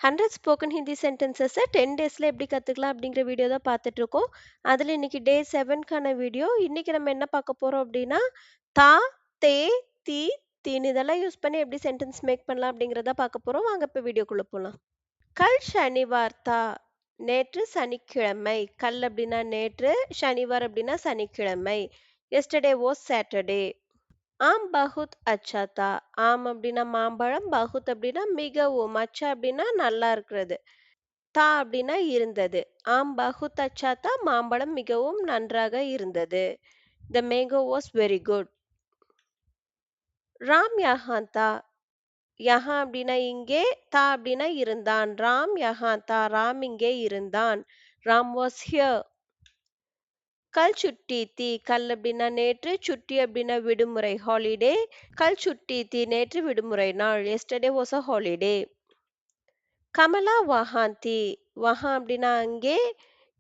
100 spoken Hindi சென்டென்சஸ 10 டேஸ்ல எப்படி கத்துக்கலாம் அப்படிங்கிற வீடியோ தான் பார்த்துட்டு இருக்கோம். அதுல இன்னைக்கு டே 7க்கான வீடியோ. இன்னைக்கு நம்ம என்ன பார்க்க போறோம் அப்படின்னா, தா, தே, தி, தீன் இதெல்லாம் யூஸ் பண்ணி எப்படி சென்டென்ஸ் மேக் பண்ணலாம் அப்படிங்கிறத பார்க்க போறோம். வாங்க இப்ப வீடியோக்குள்ள போலாம். கல் ஷனிவார் தா. நேற்று சனிக்கிழமை. கல் அப்படின்னா நேற்று, ஷனிவார் அப்படின்னா சனிக்கிழமை. Yesterday was Saturday. ஆம் பகுத் அச்சா தா. ஆம் அப்படின்னா மாம்பழம், பகுத் அப்படின்னா மிகவும், அச்சா அப்படின்னா நல்லா இருக்கிறது. தா அப்படின்னா இருந்தது. ஆம் பகுத் அச்சா தா. மாம்பழம் மிகவும் நன்றாக இருந்தது. The mango was very good. Ram யஹான் தா. யஹான் அப்படின்னா இங்கே, தா அப்படின்னா இருந்தான். ராம் யஹான் தா. ராம் இங்கே இருந்தான். Ram was here. கல் சுட்டி தி. கல் அப்படின்னா நேற்று, சுட்டி அப்படின்னா விடுமுறை, ஹாலிடே. கல் சுட்டி தி. நேற்று விடுமுறை நாள். Yesterday was a holiday. Kamala வஹான் தி. வஹான் அப்படின்னா அங்கே,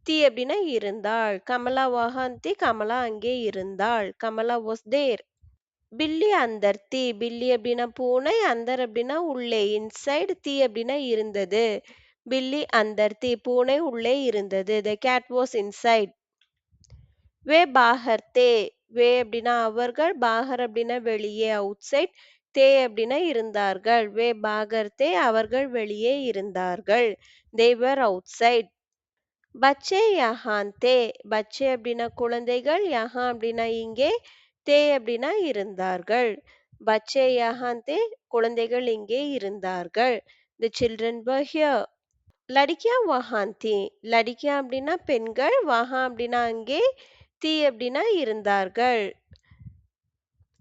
தி அப்படின்னா இருந்தாள். கமலா வஹான் தி. கமலா அங்கே இருந்தாள். Kamala was there. பில்லி அந்தர் தி. பில்லி அப்படின்னா பூனை, அந்தர் அப்படின்னா உள்ளே, இன்சைடு, தி அப்படின்னா இருந்தது. பில்லி அந்தர் தி. பூனை உள்ளே இருந்தது. The cat was inside. வே பாஹர் தே. வே அப்படின்னா அவர்கள், பாஹர் அப்படின்னா வெளியே, அவுட்சைட், தே அப்படின்னா இருந்தார்கள். வே பாகர் தே. அவர்கள் வெளியே இருந்தார்கள். They were outside. பச்சே யஹான் தே. பச்சே அப்படின்னா குழந்தைகள், யஹான் அப்படின்னா இங்கே, தே அப்படின்னா இருந்தார்கள். பச்சே யஹான் தே. குழந்தைகள் இங்கே இருந்தார்கள். The children were here. லடிக்கியா வஹான் தி. லடிக்கியா அப்படின்னா பெண்கள், வஹான் அப்படின்னா அங்கே, தி அப்படின்னா இருந்தார்கள்.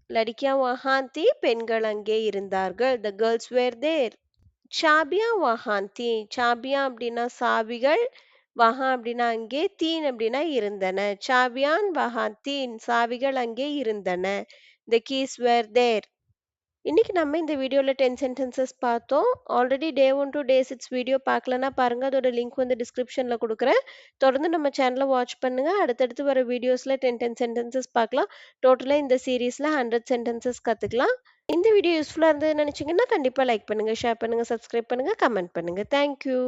லடிக்கியா வஹான் தி. பெண்கள் அங்கே இருந்தார்கள். The girls were there. Sabiya வஹான் தி. சாபியா அப்படின்னா சாவிகள், வஹான் அப்படின்னா அங்கே, தீன் அப்படின்னா இருந்தன. சாபியான் வஹான் தீன். சாவிகள் அங்கே இருந்தன. The keys were there. இன்னைக்கு நம்ம இந்த வீடியோல 10 சென்டென்சஸ் பார்த்தோம். Already day 1 to day 6 video பார்க்கலன்னா பாருங்க. அதோட லிங்க் வந்து டிஸ்கிரிப்ஷன்ல குடுக்குறேன். தொடர்ந்து நம்ம சேனல வாட்ச் பண்ணுங்க. அடுத்தடுத்து வர வீடியோஸ்ல 10 சென்டென்சஸ் பார்க்கலாம். டோட்டலா இந்த சீரிஸ்ல 100 சென்டென்சஸ் கத்துக்கலாம். இந்த வீடியோ யூஸ்ஃபுல்லா இருந்ததுன்னு நினைச்சீங்கன்னா கண்டிப்பா லைக் பண்ணுங்க, ஷேர் பண்ணுங்க, சப்ஸ்கிரைப் பண்ணுங்க, கமெண்ட் பண்ணுங்க. Thank you.